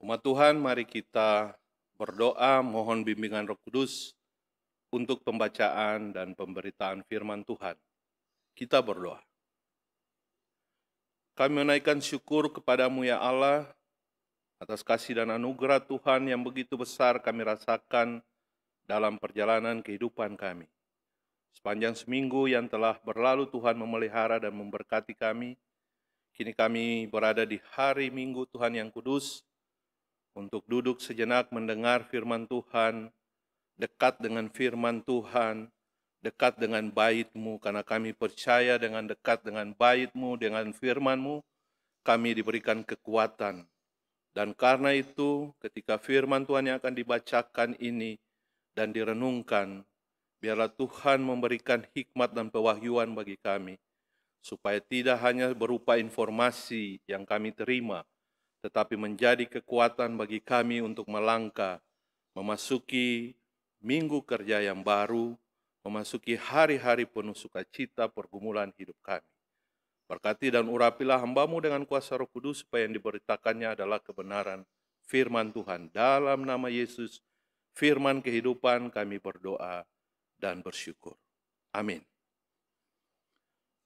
Umat Tuhan, mari kita berdoa mohon bimbingan Roh Kudus untuk pembacaan dan pemberitaan firman Tuhan. Kita berdoa. Kami menaikkan syukur kepadamu ya Allah, atas kasih dan anugerah Tuhan yang begitu besar kami rasakan dalam perjalanan kehidupan kami. Sepanjang seminggu yang telah berlalu Tuhan memelihara dan memberkati kami. Kini kami berada di hari Minggu Tuhan yang kudus, untuk duduk sejenak mendengar firman Tuhan, dekat dengan firman Tuhan, dekat dengan bait-Mu, karena kami percaya dengan dekat dengan bait-Mu, dengan firman-Mu, kami diberikan kekuatan. Dan karena itu, ketika firman Tuhan yang akan dibacakan ini dan direnungkan, biarlah Tuhan memberikan hikmat dan pewahyuan bagi kami, supaya tidak hanya berupa informasi yang kami terima, tetapi menjadi kekuatan bagi kami untuk melangkah, memasuki minggu kerja yang baru, memasuki hari-hari penuh sukacita pergumulan hidup kami. Berkati dan urapilah hamba-Mu dengan kuasa Roh Kudus, supaya yang diberitakannya adalah kebenaran firman Tuhan. Dalam nama Yesus, firman kehidupan, kami berdoa dan bersyukur. Amin.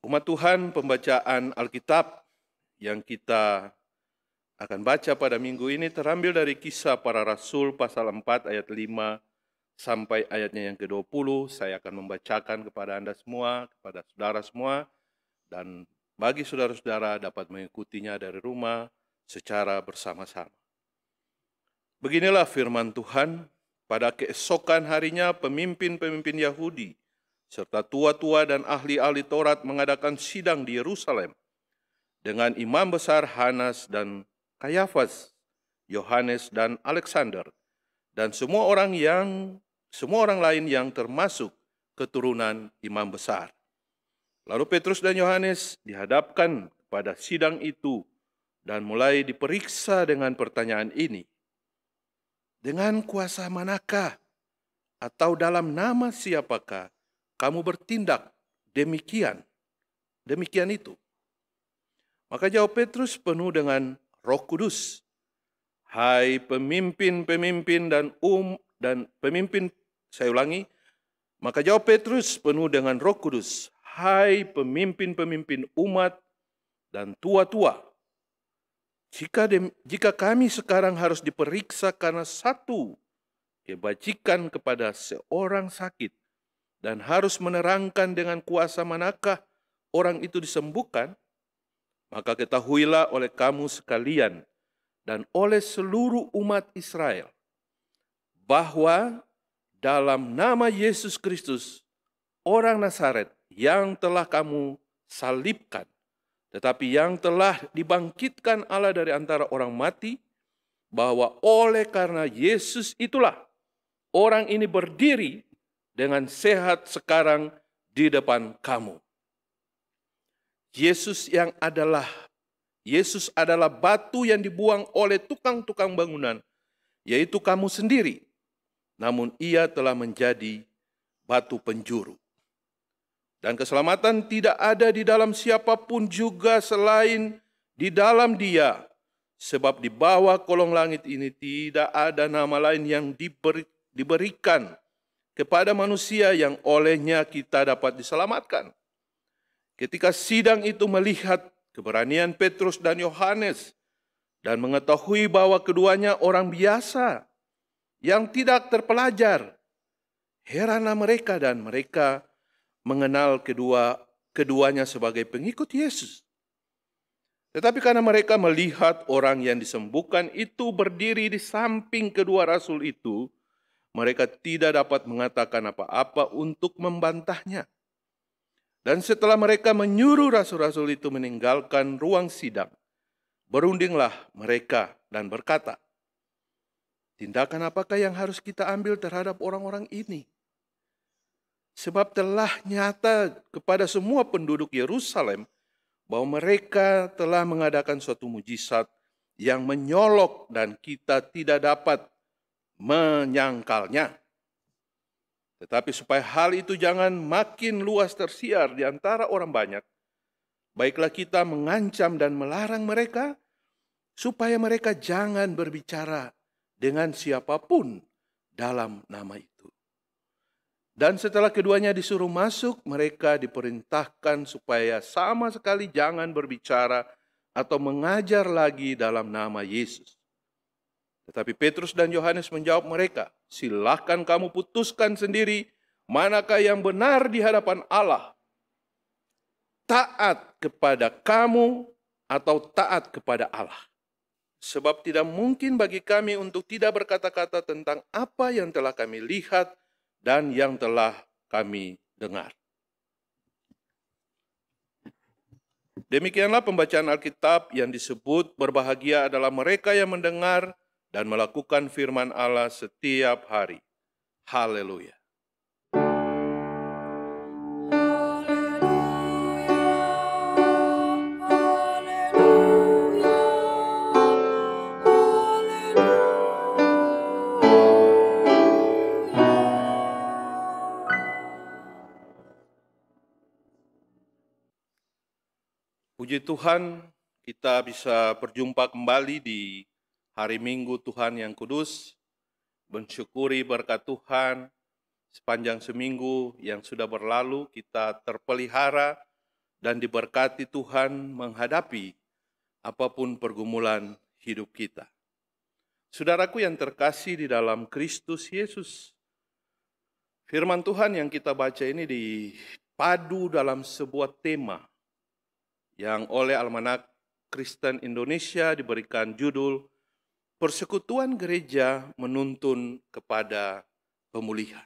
Umat Tuhan, pembacaan Alkitab yang kita akan baca pada minggu ini terambil dari Kisah Para Rasul pasal 4 ayat 5 sampai ayatnya yang ke-20. Saya akan membacakan kepada Anda semua, kepada saudara semua, dan bagi saudara-saudara dapat mengikutinya dari rumah secara bersama-sama. Beginilah firman Tuhan, pada keesokan harinya pemimpin-pemimpin Yahudi serta tua-tua dan ahli-ahli Taurat mengadakan sidang di Yerusalem dengan imam besar Hanas dan Kayafas, Yohanes dan Alexander, dan semua orang lain yang termasuk keturunan imam besar. Lalu Petrus dan Yohanes dihadapkan pada sidang itu dan mulai diperiksa dengan pertanyaan ini. Dengan kuasa manakah atau dalam nama siapakah kamu bertindak demikian itu? Maka jawab Petrus penuh dengan Roh Kudus, hai pemimpin-pemimpin maka jawab Petrus penuh dengan Roh Kudus, hai pemimpin-pemimpin umat dan tua-tua, jika kami sekarang harus diperiksa karena satu kebajikan kepada seorang sakit dan harus menerangkan dengan kuasa manakah orang itu disembuhkan, maka ketahuilah oleh kamu sekalian dan oleh seluruh umat Israel bahwa dalam nama Yesus Kristus, orang Nazaret yang telah kamu salibkan, tetapi yang telah dibangkitkan Allah dari antara orang mati, bahwa oleh karena Yesus itulah orang ini berdiri dengan sehat sekarang di depan kamu. Yesus adalah batu yang dibuang oleh tukang-tukang bangunan, yaitu kamu sendiri. Namun ia telah menjadi batu penjuru. Dan keselamatan tidak ada di dalam siapapun juga selain di dalam Dia. Sebab di bawah kolong langit ini tidak ada nama lain yang diberikan kepada manusia yang olehnya kita dapat diselamatkan. Ketika sidang itu melihat keberanian Petrus dan Yohanes dan mengetahui bahwa keduanya orang biasa yang tidak terpelajar, heranlah mereka dan mereka mengenal keduanya sebagai pengikut Yesus. Tetapi karena mereka melihat orang yang disembuhkan itu berdiri di samping kedua rasul itu, mereka tidak dapat mengatakan apa-apa untuk membantahnya. Dan setelah mereka menyuruh rasul-rasul itu meninggalkan ruang sidang, berundinglah mereka dan berkata, tindakan apakah yang harus kita ambil terhadap orang-orang ini? Sebab telah nyata kepada semua penduduk Yerusalem bahwa mereka telah mengadakan suatu mujizat yang menyolok dan kita tidak dapat menyangkalnya. Tetapi supaya hal itu jangan makin luas tersiar di antara orang banyak, baiklah kita mengancam dan melarang mereka supaya mereka jangan berbicara dengan siapapun dalam nama itu. Dan setelah keduanya disuruh masuk, mereka diperintahkan supaya sama sekali jangan berbicara atau mengajar lagi dalam nama Yesus. Tetapi Petrus dan Yohanes menjawab mereka, "Silahkan kamu putuskan sendiri manakah yang benar di hadapan Allah. Taat kepada kamu atau taat kepada Allah. Sebab tidak mungkin bagi kami untuk tidak berkata-kata tentang apa yang telah kami lihat dan yang telah kami dengar." Demikianlah pembacaan Alkitab yang disebut berbahagia adalah mereka yang mendengar dan melakukan firman Allah setiap hari. Haleluya. Puji Tuhan, kita bisa berjumpa kembali di hari Minggu Tuhan yang kudus, mensyukuri berkat Tuhan sepanjang seminggu yang sudah berlalu, kita terpelihara dan diberkati Tuhan menghadapi apapun pergumulan hidup kita. Saudaraku yang terkasih di dalam Kristus Yesus, firman Tuhan yang kita baca ini dipadu dalam sebuah tema yang oleh Almanak Kristen Indonesia diberikan judul Persekutuan Gereja Menuntun kepada Pemulihan.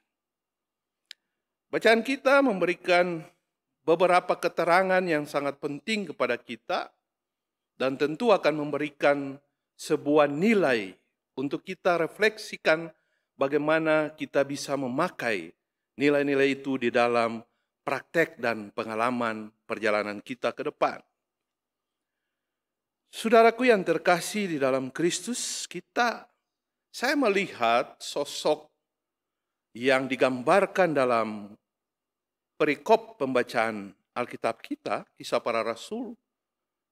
Bacaan kita memberikan beberapa keterangan yang sangat penting kepada kita dan tentu akan memberikan sebuah nilai untuk kita refleksikan bagaimana kita bisa memakai nilai-nilai itu di dalam praktek dan pengalaman perjalanan kita ke depan. Saudaraku yang terkasih di dalam Kristus, saya melihat sosok yang digambarkan dalam perikop pembacaan Alkitab kita, Kisah Para Rasul,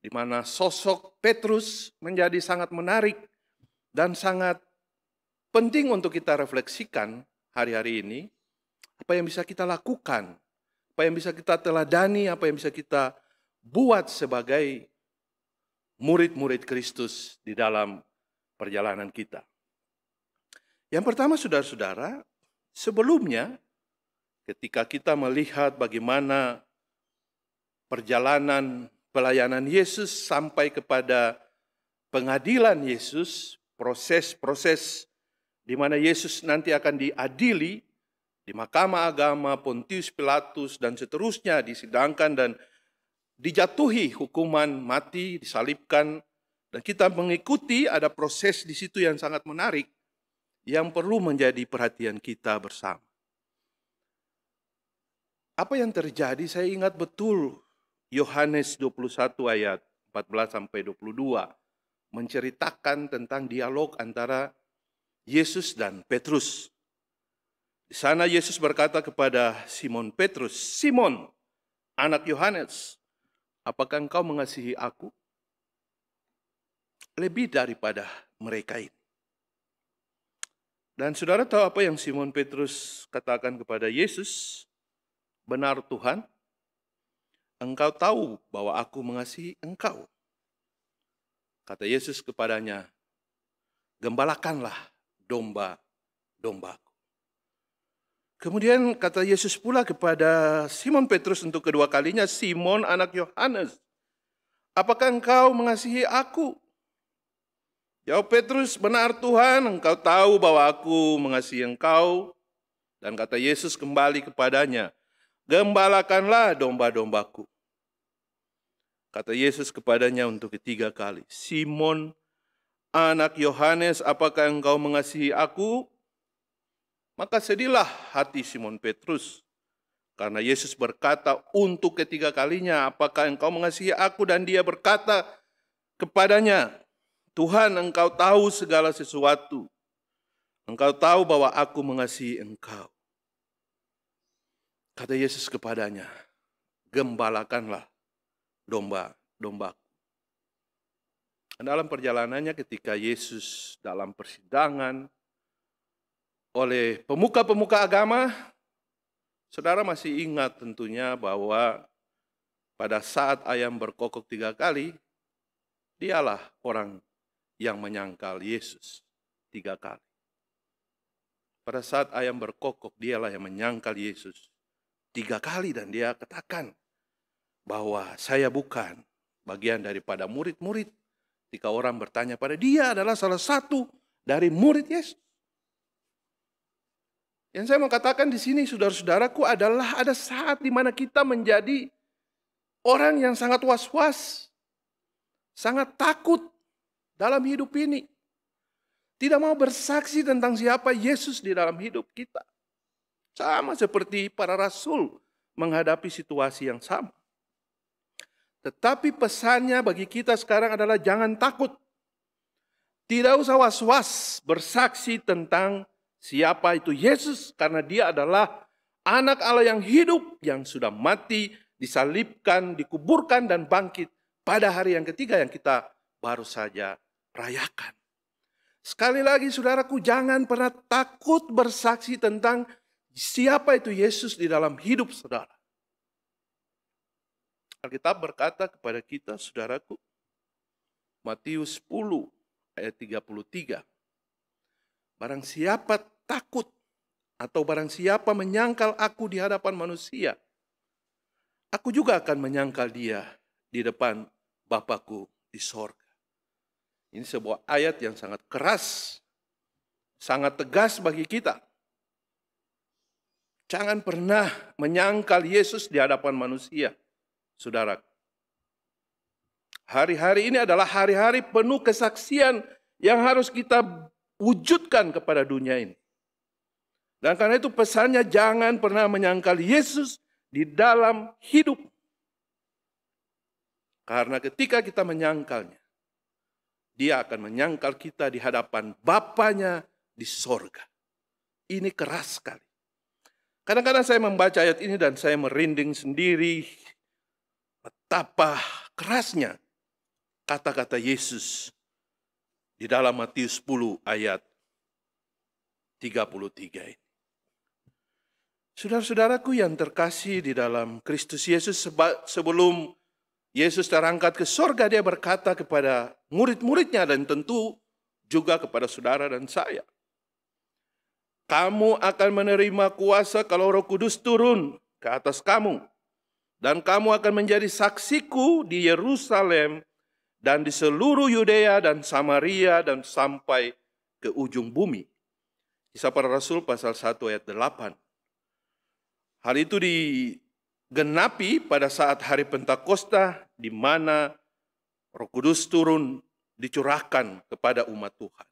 di mana sosok Petrus menjadi sangat menarik dan sangat penting untuk kita refleksikan hari-hari ini. Apa yang bisa kita lakukan, apa yang bisa kita teladani, apa yang bisa kita buat sebagai murid-murid Kristus di dalam perjalanan kita. Yang pertama, saudara-saudara, sebelumnya ketika kita melihat bagaimana perjalanan pelayanan Yesus sampai kepada pengadilan Yesus, proses-proses di mana Yesus nanti akan diadili di Mahkamah Agama, Pontius Pilatus, dan seterusnya disidangkan dan dijatuhi hukuman mati, disalibkan, dan kita mengikuti ada proses di situ yang sangat menarik yang perlu menjadi perhatian kita bersama. Apa yang terjadi? Saya ingat betul Yohanes 21 ayat 14-22 menceritakan tentang dialog antara Yesus dan Petrus. Di sana Yesus berkata kepada Simon Petrus, "Simon, anak Yohanes, apakah engkau mengasihi aku lebih daripada mereka ini?" Dan saudara tahu apa yang Simon Petrus katakan kepada Yesus? "Benar Tuhan, engkau tahu bahwa aku mengasihi engkau." Kata Yesus kepadanya, "Gembalakanlah domba-dombaku." Kemudian kata Yesus pula kepada Simon Petrus untuk kedua kalinya, "Simon anak Yohanes, apakah engkau mengasihi aku?" Jawab Petrus, "Benar Tuhan, engkau tahu bahwa aku mengasihi engkau." Dan kata Yesus kembali kepadanya, "Gembalakanlah domba-dombaku." Kata Yesus kepadanya untuk ketiga kali, "Simon anak Yohanes, apakah engkau mengasihi aku?" Maka sedihlah hati Simon Petrus, karena Yesus berkata untuk ketiga kalinya, "Apakah engkau mengasihi aku?" Dan dia berkata kepadanya, "Tuhan, engkau tahu segala sesuatu. Engkau tahu bahwa aku mengasihi engkau." Kata Yesus kepadanya, "Gembalakanlah domba-dombaku." Dalam perjalanannya ketika Yesus dalam persidangan oleh pemuka-pemuka agama, saudara masih ingat tentunya bahwa pada saat ayam berkokok 3 kali, dialah orang yang menyangkal Yesus 3 kali. Pada saat ayam berkokok, dialah yang menyangkal Yesus 3 kali dan dia katakan bahwa saya bukan bagian daripada murid-murid. Ketika orang bertanya pada dia adalah salah satu dari murid Yesus. Yang saya mau katakan di sini, saudara-saudaraku, adalah ada saat di mana kita menjadi orang yang sangat was-was, sangat takut dalam hidup ini. Tidak mau bersaksi tentang siapa Yesus di dalam hidup kita. Sama seperti para rasul menghadapi situasi yang sama. Tetapi pesannya bagi kita sekarang adalah jangan takut. Tidak usah was-was bersaksi tentang siapa itu Yesus, karena dia adalah anak Allah yang hidup, yang sudah mati, disalibkan, dikuburkan, dan bangkit pada hari yang ketiga yang kita baru saja rayakan. Sekali lagi saudaraku, jangan pernah takut bersaksi tentang siapa itu Yesus di dalam hidup saudara. Alkitab berkata kepada kita, saudaraku, Matius 10 ayat 33. Barang siapa takut atau barang siapa menyangkal aku di hadapan manusia, aku juga akan menyangkal dia di depan Bapakku di sorga. Ini sebuah ayat yang sangat keras, sangat tegas bagi kita. Jangan pernah menyangkal Yesus di hadapan manusia, saudara. Hari-hari ini adalah hari-hari penuh kesaksian yang harus kita wujudkan kepada dunia ini. Dan karena itu pesannya jangan pernah menyangkal Yesus di dalam hidup. Karena ketika kita menyangkalnya, dia akan menyangkal kita di hadapan Bapanya di sorga. Ini keras sekali. Kadang-kadang saya membaca ayat ini dan saya merinding sendiri. Betapa kerasnya kata-kata Yesus di dalam Matius 10 ayat 33 ini. Saudara-saudaraku yang terkasih di dalam Kristus Yesus, sebelum Yesus terangkat ke sorga, dia berkata kepada murid-muridnya dan tentu juga kepada saudara dan saya. Kamu akan menerima kuasa kalau Roh Kudus turun ke atas kamu. Dan kamu akan menjadi saksiku di Yerusalem dan di seluruh Yudea dan Samaria dan sampai ke ujung bumi. Kisah Para Rasul pasal 1 ayat 8. Hal itu digenapi pada saat hari Pentakosta, di mana Roh Kudus turun dicurahkan kepada umat Tuhan.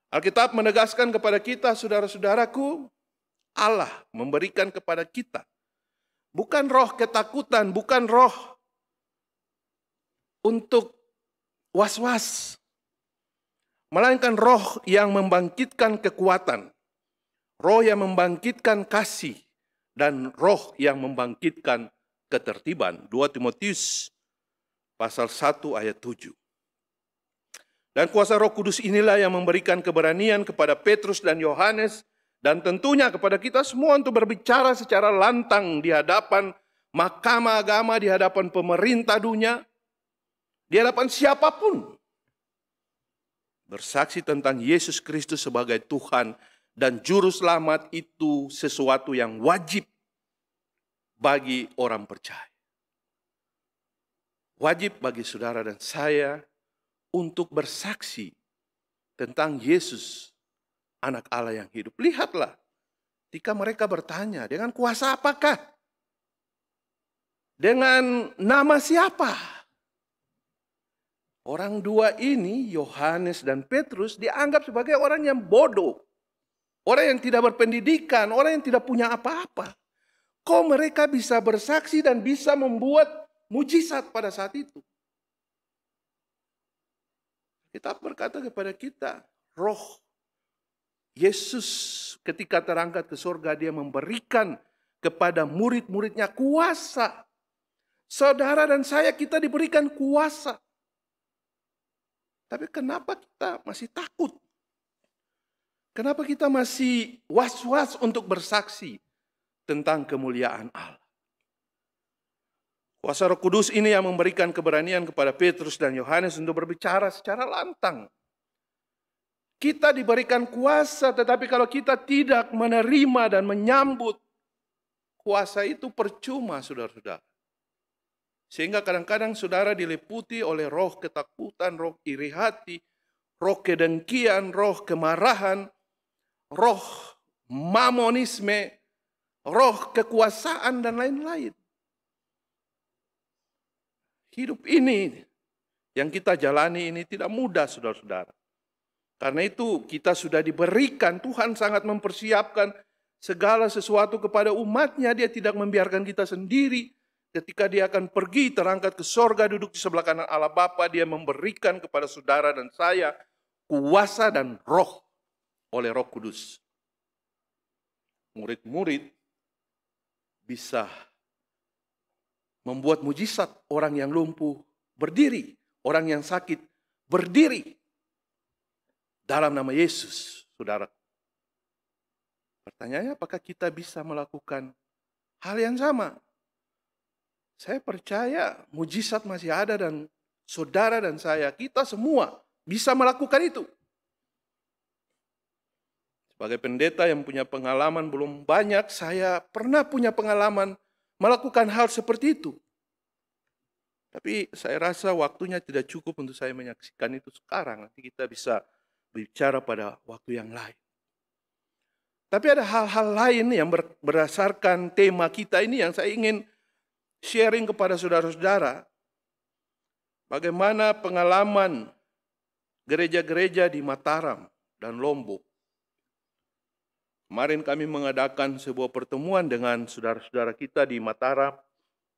Alkitab menegaskan kepada kita, saudara-saudaraku, Allah memberikan kepada kita bukan roh ketakutan, bukan roh untuk was-was, melainkan roh yang membangkitkan kekuatan, roh yang membangkitkan kasih, dan roh yang membangkitkan ketertiban. 2 Timotius pasal 1 ayat 7. Dan kuasa Roh Kudus inilah yang memberikan keberanian kepada Petrus dan Yohanes, dan tentunya kepada kita semua untuk berbicara secara lantang di hadapan mahkamah agama, di hadapan pemerintah dunia, di hadapan siapapun. Bersaksi tentang Yesus Kristus sebagai Tuhan dan Juru Selamat itu sesuatu yang wajib bagi orang percaya. Wajib bagi saudara dan saya untuk bersaksi tentang Yesus, anak Allah yang hidup. Lihatlah, ketika mereka bertanya, dengan kuasa apakah? Dengan nama siapa? Orang dua ini, Yohanes dan Petrus, dianggap sebagai orang yang bodoh. Orang yang tidak berpendidikan, orang yang tidak punya apa-apa. Kok mereka bisa bersaksi dan bisa membuat mujizat pada saat itu? Kita berkata kepada kita, roh Yesus ketika terangkat ke surga, dia memberikan kepada murid-muridnya kuasa. Saudara dan saya, kita diberikan kuasa. Tapi kenapa kita masih takut? Kenapa kita masih was-was untuk bersaksi tentang kemuliaan Allah? Kuasa Roh Kudus ini yang memberikan keberanian kepada Petrus dan Yohanes untuk berbicara secara lantang. Kita diberikan kuasa, tetapi kalau kita tidak menerima dan menyambut kuasa itu percuma, saudara-saudara. Sehingga kadang-kadang saudara diliputi oleh roh ketakutan, roh iri hati, roh kedengkian, roh kemarahan, roh mamonisme, roh kekuasaan, dan lain-lain. Hidup ini yang kita jalani ini tidak mudah, saudara-saudara. Karena itu kita sudah diberikan, Tuhan sangat mempersiapkan segala sesuatu kepada umatnya. Dia tidak membiarkan kita sendiri. Ketika dia akan pergi terangkat ke sorga, duduk di sebelah kanan Allah Bapa, dia memberikan kepada saudara dan saya kuasa dan roh oleh Roh Kudus. Murid-murid bisa membuat mujizat, orang yang lumpuh berdiri, orang yang sakit berdiri dalam nama Yesus, saudara. Pertanyaannya, apakah kita bisa melakukan hal yang sama? Saya percaya mujizat masih ada dan saudara dan saya, kita semua bisa melakukan itu. Sebagai pendeta yang punya pengalaman belum banyak, saya pernah punya pengalaman melakukan hal seperti itu. Tapi saya rasa waktunya tidak cukup untuk saya menyaksikan itu sekarang. Nanti kita bisa bicara pada waktu yang lain. Tapi ada hal-hal lain yang berdasarkan tema kita ini yang saya ingin sharing kepada saudara-saudara. Bagaimana pengalaman gereja-gereja di Mataram dan Lombok. Kemarin kami mengadakan sebuah pertemuan dengan saudara-saudara kita di Mataram,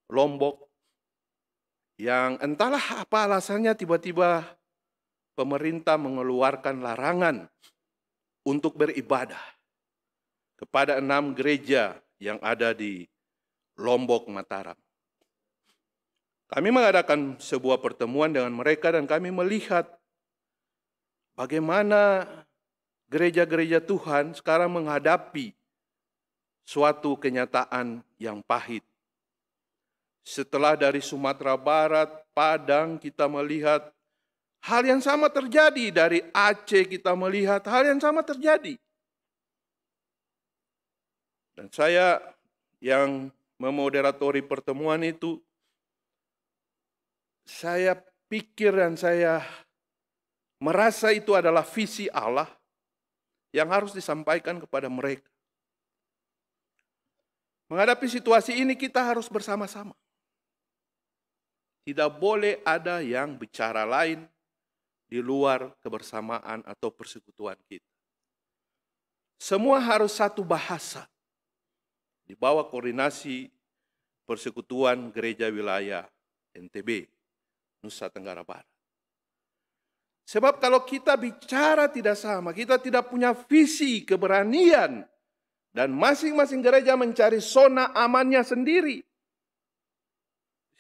Lombok, yang entahlah apa alasannya tiba-tiba pemerintah mengeluarkan larangan untuk beribadah kepada 6 gereja yang ada di Lombok, Mataram. Kami mengadakan sebuah pertemuan dengan mereka dan kami melihat bagaimana gereja-gereja Tuhan sekarang menghadapi suatu kenyataan yang pahit. Setelah dari Sumatera Barat, Padang, kita melihat hal yang sama terjadi. Dari Aceh kita melihat hal yang sama terjadi. Dan saya yang memoderatori pertemuan itu, saya pikir dan saya merasa itu adalah visi Allah yang harus disampaikan kepada mereka. Menghadapi situasi ini kita harus bersama-sama. Tidak boleh ada yang bicara lain di luar kebersamaan atau persekutuan kita. Semua harus satu bahasa di bawah koordinasi Persekutuan Gereja Wilayah NTB, Nusa Tenggara Barat. Sebab kalau kita bicara tidak sama, kita tidak punya visi, keberanian, dan masing-masing gereja mencari zona amannya sendiri.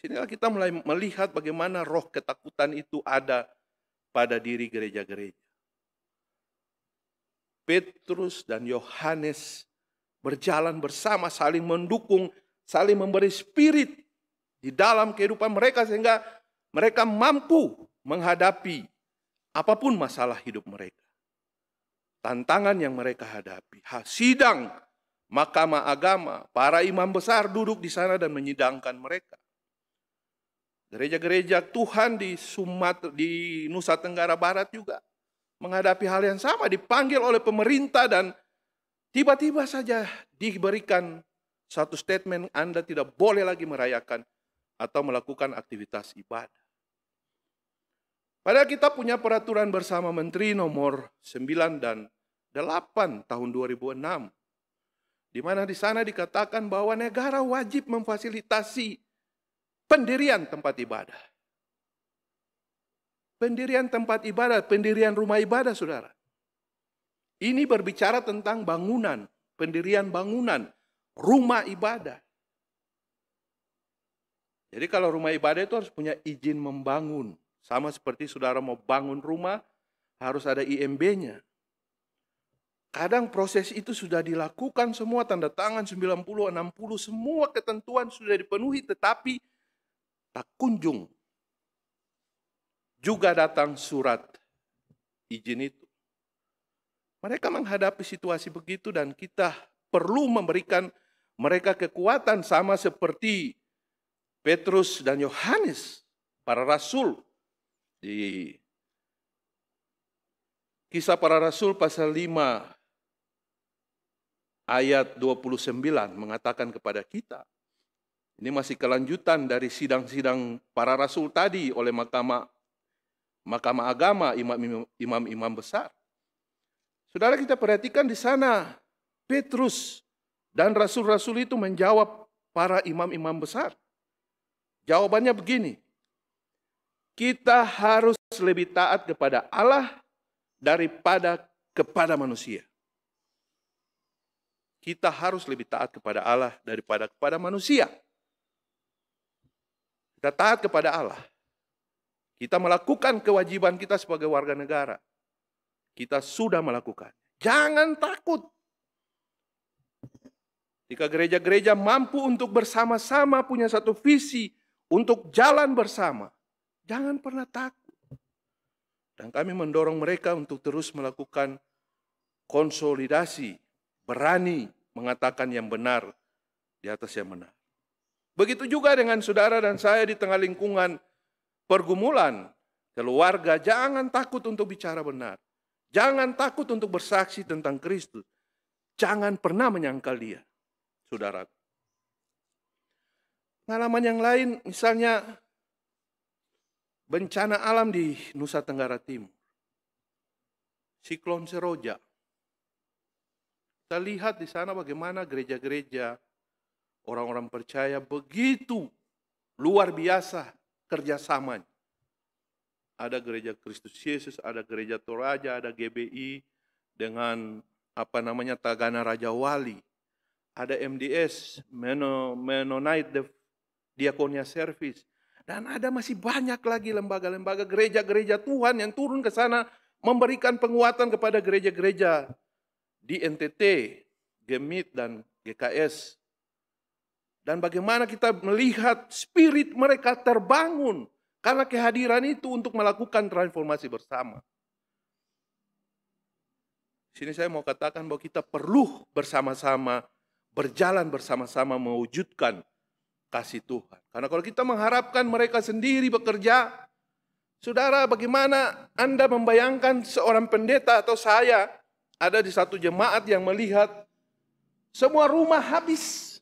Disinilah kita mulai melihat bagaimana roh ketakutan itu ada pada diri gereja-gereja. Petrus dan Yohanes berjalan bersama, saling mendukung, saling memberi spirit di dalam kehidupan mereka sehingga mereka mampu menghadapi apapun masalah hidup mereka. Tantangan yang mereka hadapi. Sidang mahkamah agama, para imam besar duduk di sana dan menyidangkan mereka. Gereja-gereja Tuhan di Nusa Tenggara Barat juga menghadapi hal yang sama, dipanggil oleh pemerintah dan tiba-tiba saja diberikan satu statement, Anda tidak boleh lagi merayakan atau melakukan aktivitas ibadah. Padahal kita punya peraturan bersama Menteri nomor 9 dan 8 tahun 2006. Di mana di sana dikatakan bahwa negara wajib memfasilitasi pendirian tempat ibadah. Pendirian tempat ibadah, pendirian rumah ibadah, saudara. Ini berbicara tentang bangunan, pendirian bangunan, rumah ibadah. Jadi kalau rumah ibadah itu harus punya izin membangun Sama seperti saudara mau bangun rumah, harus ada IMB-nya. Kadang proses itu sudah dilakukan semua, tanda tangan 90, 60, semua ketentuan sudah dipenuhi, tetapi tak kunjung juga datang surat izin itu. Mereka menghadapi situasi begitu dan kita perlu memberikan mereka kekuatan sama seperti Petrus dan Yohanes, para rasul. Di Kisah Para Rasul pasal 5 ayat 29 mengatakan kepada kita, ini masih kelanjutan dari sidang-sidang para rasul tadi oleh mahkamah agama, imam-imam besar. Saudara, kita perhatikan di sana, Petrus dan rasul-rasul itu menjawab para imam-imam besar. Jawabannya begini, kita harus lebih taat kepada Allah daripada kepada manusia. Kita harus lebih taat kepada Allah daripada kepada manusia. Kita taat kepada Allah. Kita melakukan kewajiban kita sebagai warga negara. Kita sudah melakukan. Jangan takut. Jika gereja-gereja mampu untuk bersama-sama punya satu visi untuk jalan bersama, jangan pernah takut. Dan kami mendorong mereka untuk terus melakukan konsolidasi, berani mengatakan yang benar di atas yang benar. Begitu juga dengan saudara dan saya di tengah lingkungan pergumulan keluarga, jangan takut untuk bicara benar. Jangan takut untuk bersaksi tentang Kristus. Jangan pernah menyangkal dia, saudara. Pengalaman yang lain, misalnya bencana alam di Nusa Tenggara Timur. Siklon Seroja. Kita lihat di sana bagaimana gereja-gereja, orang-orang percaya begitu luar biasa kerjasamanya. Ada gereja Kristus Yesus, ada gereja Toraja, ada GBI dengan Tagana Raja Wali. Ada MDS, Mennonite Diakonia Service. Dan ada masih banyak lagi lembaga-lembaga gereja-gereja Tuhan yang turun ke sana memberikan penguatan kepada gereja-gereja di NTT, GEMIT, dan GKS. Dan bagaimana kita melihat spirit mereka terbangun karena kehadiran itu untuk melakukan transformasi bersama. Sini saya mau katakan bahwa kita perlu bersama-sama, berjalan bersama-sama mewujudkan kasih Tuhan. Karena kalau kita mengharapkan mereka sendiri bekerja, saudara, bagaimana Anda membayangkan seorang pendeta atau saya ada di satu jemaat yang melihat semua rumah habis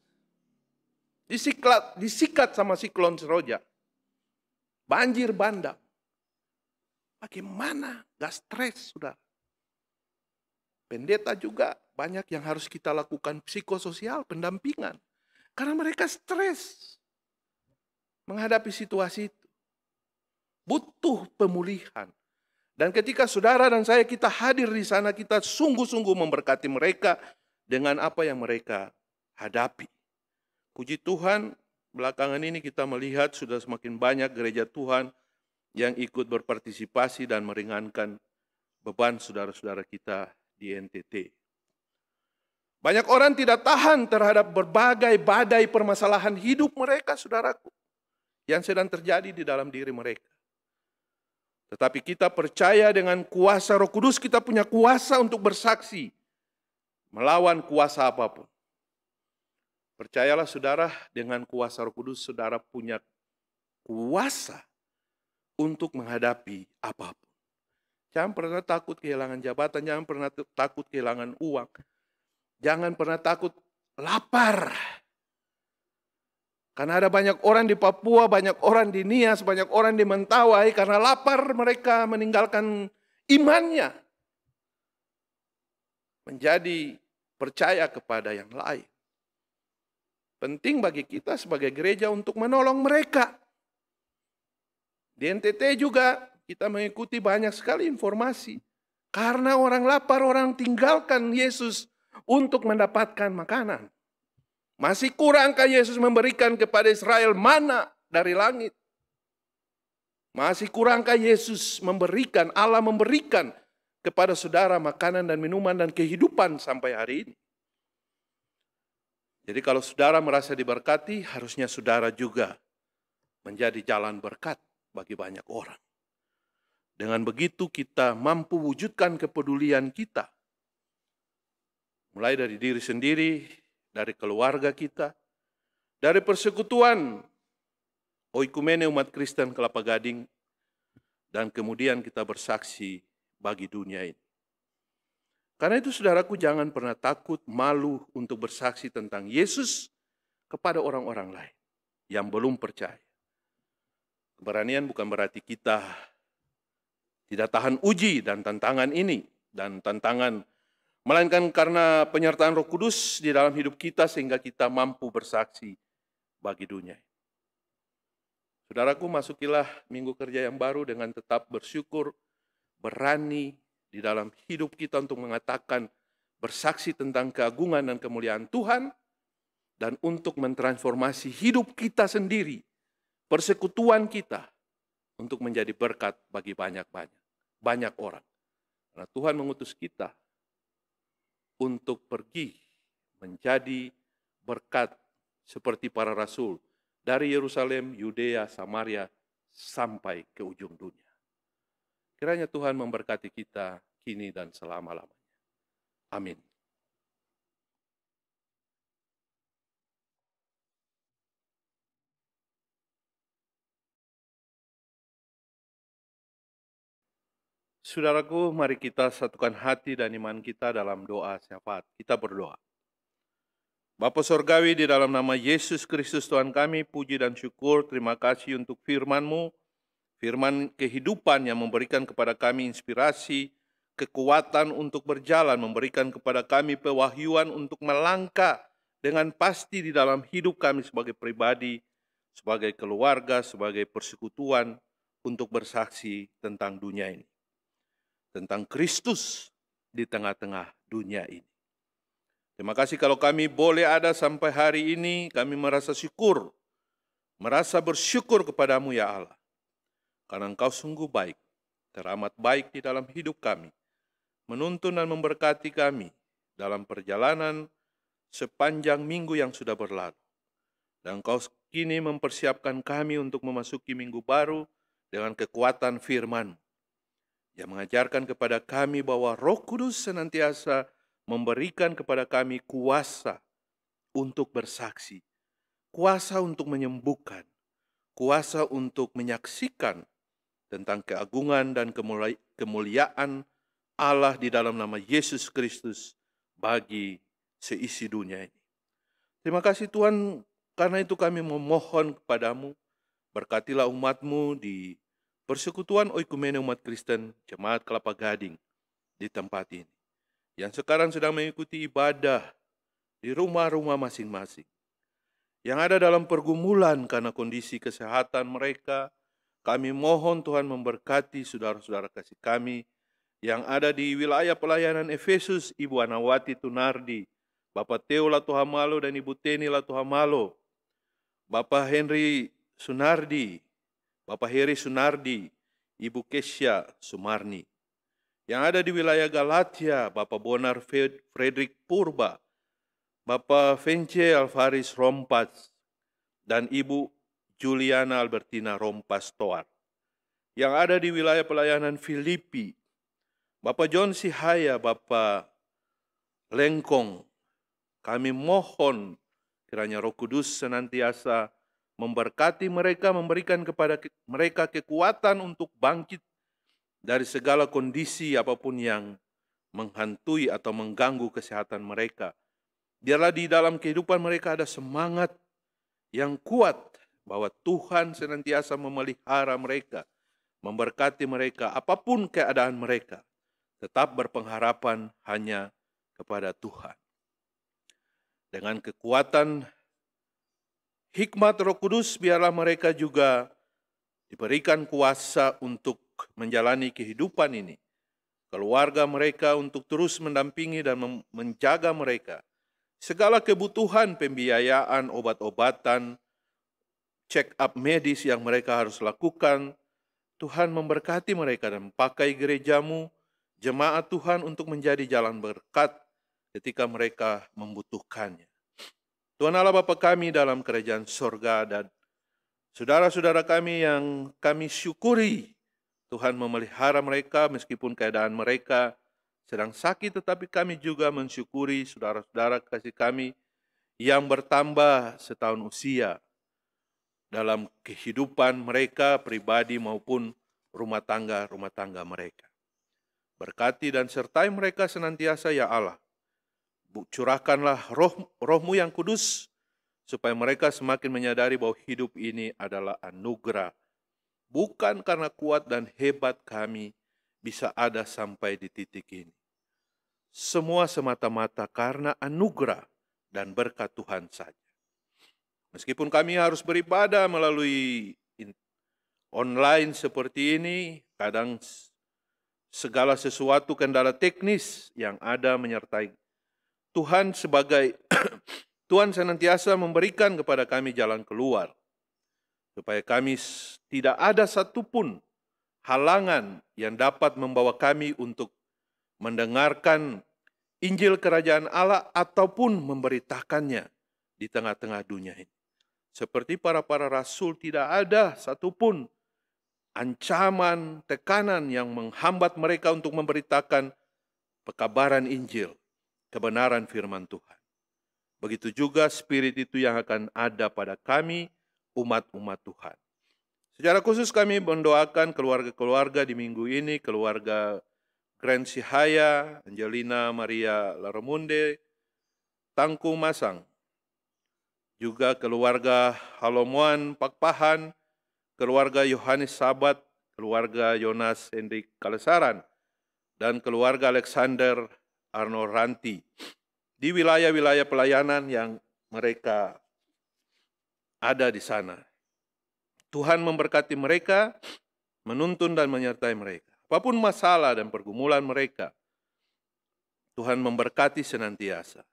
disikat sama siklon Seroja. Banjir bandang. Bagaimana? Gak stres, saudara. Pendeta juga banyak yang harus kita lakukan psikososial, pendampingan. Karena mereka stres menghadapi situasi itu. Butuh pemulihan. Dan ketika saudara dan saya kita hadir di sana, kita sungguh-sungguh memberkati mereka dengan apa yang mereka hadapi. Puji Tuhan, belakangan ini kita melihat sudah semakin banyak gereja Tuhan yang ikut berpartisipasi dan meringankan beban saudara-saudara kita di NTT. Banyak orang tidak tahan terhadap berbagai badai permasalahan hidup mereka, saudaraku, yang sedang terjadi di dalam diri mereka. Tetapi kita percaya dengan kuasa Roh Kudus, kita punya kuasa untuk bersaksi melawan kuasa apapun. Percayalah saudara, dengan kuasa Roh Kudus saudara punya kuasa untuk menghadapi apapun. Jangan pernah takut kehilangan jabatan, jangan pernah takut kehilangan uang. Jangan pernah takut lapar. Karena ada banyak orang di Papua, banyak orang di Nias, banyak orang di Mentawai, karena lapar mereka meninggalkan imannya. Menjadi percaya kepada yang lain. Penting bagi kita sebagai gereja untuk menolong mereka. Di NTT juga kita mengikuti banyak sekali informasi. Karena orang lapar, orang tinggalkan Yesus untuk mendapatkan makanan. Masih kurangkah Yesus memberikan kepada Israel mana dari langit? Masih kurangkah Yesus memberikan, Allah memberikan kepada saudara makanan dan minuman dan kehidupan sampai hari ini? Jadi kalau saudara merasa diberkati, harusnya saudara juga menjadi jalan berkat bagi banyak orang. Dengan begitu kita mampu wujudkan kepedulian kita. Mulai dari diri sendiri, dari keluarga kita, dari persekutuan Oikumene umat Kristen Kelapa Gading, dan kemudian kita bersaksi bagi dunia ini. Karena itu saudaraku, jangan pernah takut, malu untuk bersaksi tentang Yesus kepada orang-orang lain yang belum percaya. Keberanian bukan berarti kita tidak tahan uji dan tantangan ini, dan tantangan, melainkan karena penyertaan Roh Kudus di dalam hidup kita sehingga kita mampu bersaksi bagi dunia. Saudaraku, masukilah minggu kerja yang baru dengan tetap bersyukur, berani di dalam hidup kita untuk mengatakan, bersaksi tentang keagungan dan kemuliaan Tuhan, dan untuk mentransformasi hidup kita sendiri, persekutuan kita, untuk menjadi berkat bagi banyak orang. Karena Tuhan mengutus kita untuk pergi menjadi berkat seperti para rasul dari Yerusalem, Yudea, Samaria, sampai ke ujung dunia. Kiranya Tuhan memberkati kita kini dan selama-lamanya. Amin. Saudaraku, mari kita satukan hati dan iman kita dalam doa syafaat. Kita berdoa. Bapa Sorgawi, di dalam nama Yesus Kristus Tuhan kami, puji dan syukur, terima kasih untuk firman-Mu, firman kehidupan yang memberikan kepada kami inspirasi, kekuatan untuk berjalan, memberikan kepada kami pewahyuan untuk melangkah dengan pasti di dalam hidup kami sebagai pribadi, sebagai keluarga, sebagai persekutuan, untuk bersaksi tentang dunia ini. Tentang Kristus di tengah-tengah dunia ini. Terima kasih kalau kami boleh ada sampai hari ini, kami merasa syukur, merasa bersyukur kepadamu ya Allah. Karena Engkau sungguh baik, teramat baik di dalam hidup kami, menuntun dan memberkati kami dalam perjalanan sepanjang minggu yang sudah berlalu. Dan Engkau kini mempersiapkan kami untuk memasuki minggu baru dengan kekuatan firman yang mengajarkan kepada kami bahwa Roh Kudus senantiasa memberikan kepada kami kuasa untuk bersaksi, kuasa untuk menyembuhkan, kuasa untuk menyaksikan tentang keagungan dan kemuliaan Allah di dalam nama Yesus Kristus bagi seisi dunia ini. Terima kasih Tuhan, karena itu kami memohon kepadamu, berkatilah umat-Mu di persekutuan Oikumene umat Kristen Jemaat Kelapa Gading di tempat ini, yang sekarang sedang mengikuti ibadah di rumah-rumah masing-masing, yang ada dalam pergumulan karena kondisi kesehatan mereka. Kami mohon Tuhan memberkati saudara-saudara kasih kami yang ada di wilayah pelayanan Efesus, Ibu Anawati Tunardi, Bapak Teo Latuhamalo dan Ibu Teni Latuhamalo, Bapak Henry Sunardi, Bapak Heri Sunardi, Ibu Kesya Sumarni. Yang ada di wilayah Galatia, Bapak Bonar Frederick Purba, Bapak Vence Alvaris Rompas, dan Ibu Juliana Albertina Rompas Toar. Yang ada di wilayah pelayanan Filipi, Bapak John Sihaya, Bapak Lengkong. Kami mohon kiranya Roh Kudus senantiasa memberkati mereka, memberikan kepada mereka kekuatan untuk bangkit dari segala kondisi apapun yang menghantui atau mengganggu kesehatan mereka. Biarlah di dalam kehidupan mereka ada semangat yang kuat bahwa Tuhan senantiasa memelihara mereka, memberkati mereka apapun keadaan mereka, tetap berpengharapan hanya kepada Tuhan. Dengan kekuatan hikmat Roh Kudus, biarlah mereka juga diberikan kuasa untuk menjalani kehidupan ini. Keluarga mereka untuk terus mendampingi dan menjaga mereka. Segala kebutuhan pembiayaan, obat-obatan, check up medis yang mereka harus lakukan, Tuhan memberkati mereka dan pakai gerejamu, jemaat Tuhan untuk menjadi jalan berkat ketika mereka membutuhkannya. Tuhan Allah Bapa kami dalam kerajaan sorga dan saudara-saudara kami yang kami syukuri Tuhan memelihara mereka meskipun keadaan mereka sedang sakit, tetapi kami juga mensyukuri saudara-saudara kasih kami yang bertambah setahun usia dalam kehidupan mereka pribadi maupun rumah tangga mereka. Berkati dan sertai mereka senantiasa ya Allah. Curahkanlah roh-Mu yang kudus supaya mereka semakin menyadari bahwa hidup ini adalah anugerah. Bukan karena kuat dan hebat kami bisa ada sampai di titik ini. Semua semata-mata karena anugerah dan berkat Tuhan saja. Meskipun kami harus beribadah melalui online seperti ini, kadang segala sesuatu kendala teknis yang ada menyertai. Tuhan sebagai Tuhan senantiasa memberikan kepada kami jalan keluar, supaya kami tidak ada satupun halangan yang dapat membawa kami untuk mendengarkan Injil Kerajaan Allah ataupun memberitakannya di tengah-tengah dunia ini. Seperti para rasul, tidak ada satupun ancaman, tekanan yang menghambat mereka untuk memberitakan pekabaran Injil, kebenaran firman Tuhan. Begitu juga spirit itu yang akan ada pada kami, umat-umat Tuhan. Secara khusus kami mendoakan keluarga-keluarga di minggu ini, keluarga Grand Sihaya, Angelina Maria Laramunde, Tangku Masang, juga keluarga Halomuan Pakpahan, keluarga Yohanes Sabat, keluarga Yonas Hendrik Kalesaran, dan keluarga Alexander Arno Ranti di wilayah-wilayah pelayanan yang mereka ada di sana. Tuhan memberkati mereka, menuntun dan menyertai mereka. Apapun masalah dan pergumulan mereka, Tuhan memberkati senantiasa.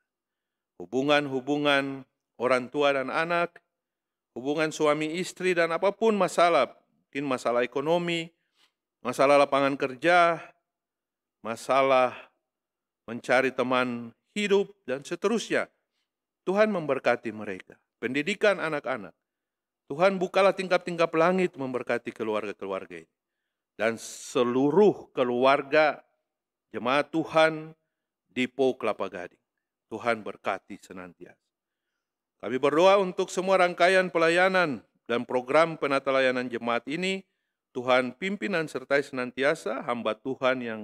Hubungan-hubungan orang tua dan anak, hubungan suami istri dan apapun masalah, mungkin masalah ekonomi, masalah lapangan kerja, masalah mencari teman hidup, dan seterusnya. Tuhan memberkati mereka. Pendidikan anak-anak. Tuhan bukalah tingkap-tingkap langit memberkati keluarga-keluarga ini. Dan seluruh keluarga jemaat Tuhan di Po Kelapa Gading. Tuhan berkati senantiasa. Kami berdoa untuk semua rangkaian pelayanan dan program penata layanan jemaat ini. Tuhan pimpinan sertai senantiasa hamba Tuhan yang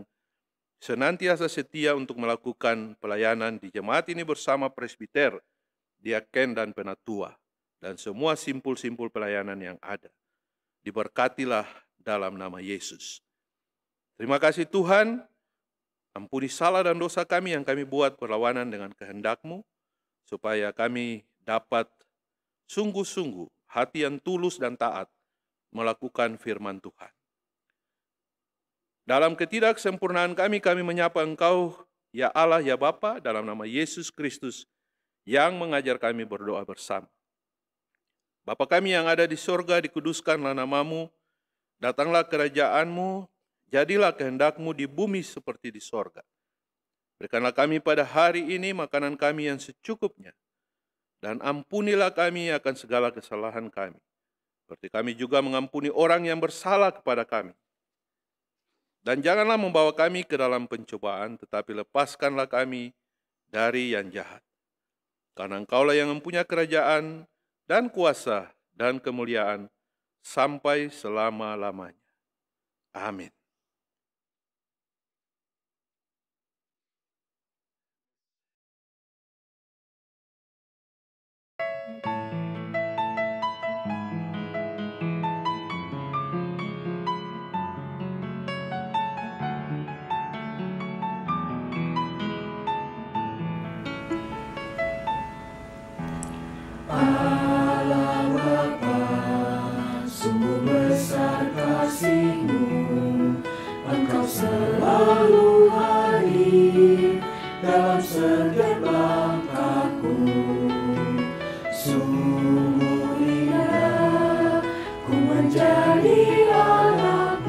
senantiasa setia untuk melakukan pelayanan di jemaat ini bersama presbiter, diaken dan penatua, dan semua simpul-simpul pelayanan yang ada. Diberkatilah dalam nama Yesus. Terima kasih Tuhan, ampuni salah dan dosa kami yang kami buat berlawanan dengan kehendak-Mu, supaya kami dapat sungguh-sungguh hati yang tulus dan taat melakukan firman Tuhan. Dalam ketidaksempurnaan kami menyapa Engkau, ya Allah, ya Bapa, dalam nama Yesus Kristus, yang mengajar kami berdoa bersama. Bapa kami yang ada di sorga, dikuduskanlah nama-Mu, datanglah kerajaan-Mu, jadilah kehendak-Mu di bumi seperti di sorga. Berikanlah kami pada hari ini makanan kami yang secukupnya, dan ampunilah kami akan segala kesalahan kami, seperti kami juga mengampuni orang yang bersalah kepada kami. Dan janganlah membawa kami ke dalam pencobaan, tetapi lepaskanlah kami dari yang jahat. Karena Engkaulah yang mempunyai kerajaan dan kuasa dan kemuliaan sampai selama-lamanya. Amin. Allah Bapa, sungguh besar kasih-Mu, Engkau selalu hadir dalam setiap langkahku. Sungguh indah ku menjadi anak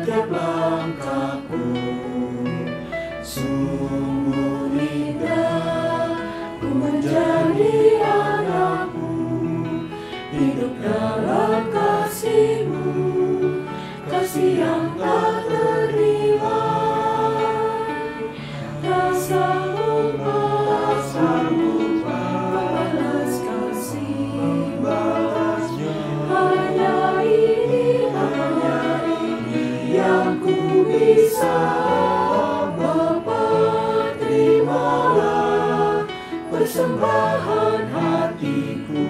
setiap langkahku. Sungguh indah ku menjadi anakmu, hidup dalam kasih-Mu, kasih yang tak ternilai. Tak sanggup membalas kasih, hanya ini yang ku bisa. Bapa, terimalah persembahan hatiku,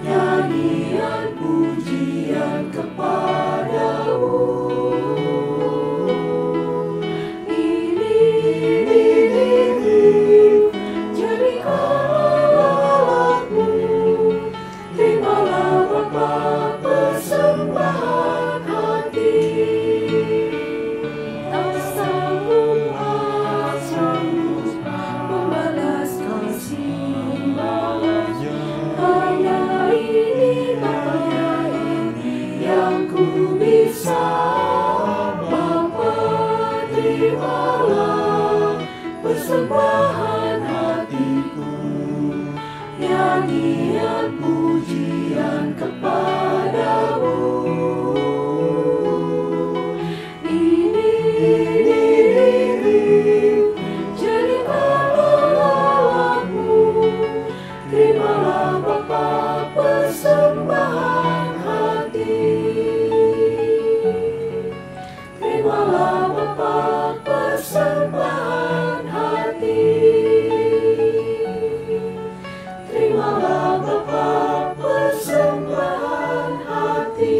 nyanyian pujian kepadamu. Jadikanlah Allahku, terimalah Bapa persembahan hati. Tak sanggup membalas kasih, hanya ini yang ku bisa. Bapa, terimalah persembahan hatiku, nyanyian pujian kepadamu. Jadikanlah Allahku, terimalah Bapa persembahan hati. Terimalah Bapa persembahan hati. Terimalah Bapa persembahan hati.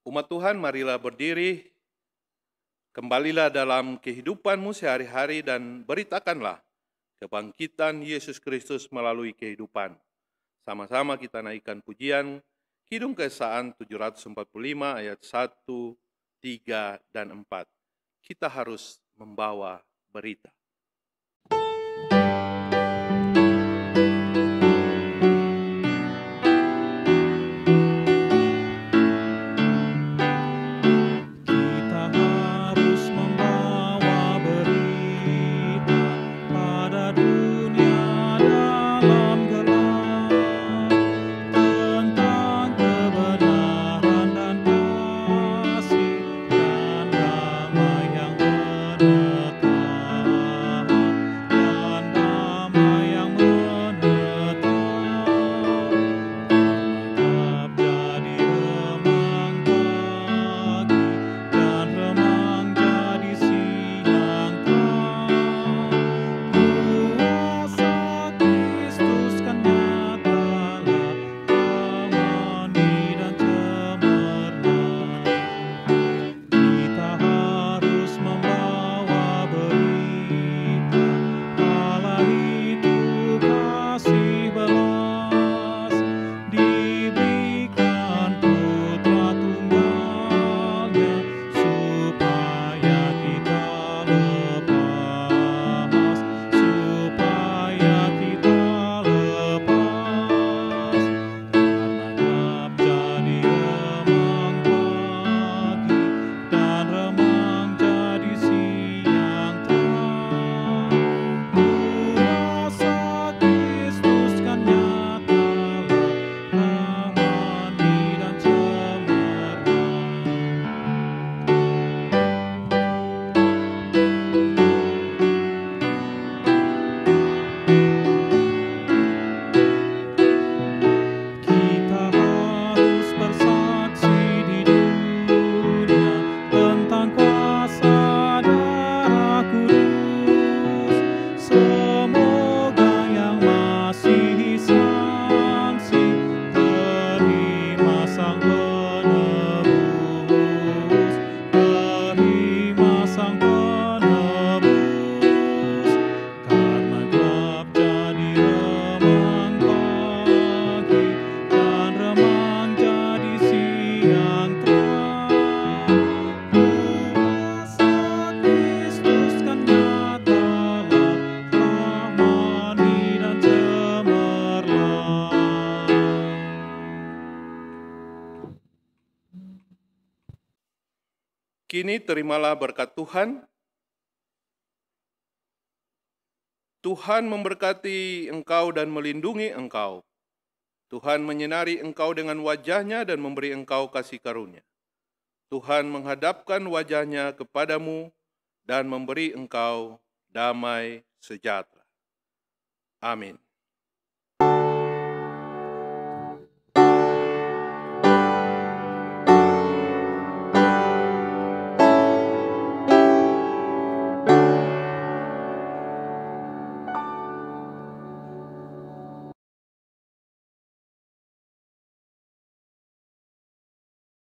Umat Tuhan, marilah berdiri, kembalilah dalam kehidupanmu sehari-hari dan beritakanlah kebangkitan Yesus Kristus melalui kehidupan. Sama-sama kita naikkan pujian Kidung Keesaan 745 ayat 1, 3, dan 4. Kita harus membawa berita. Kasih dan damai yang menetap. yang terang. Kuasa Kristus kan nyatalah, rahmani dan cemerlang. Kini terimalah berkat Tuhan. Tuhan memberkati engkau dan melindungi engkau. Tuhan menyinari engkau dengan wajah-Nya dan memberi engkau kasih karunia. Tuhan menghadapkan wajah-Nya kepadamu dan memberi engkau damai sejahtera. Amin.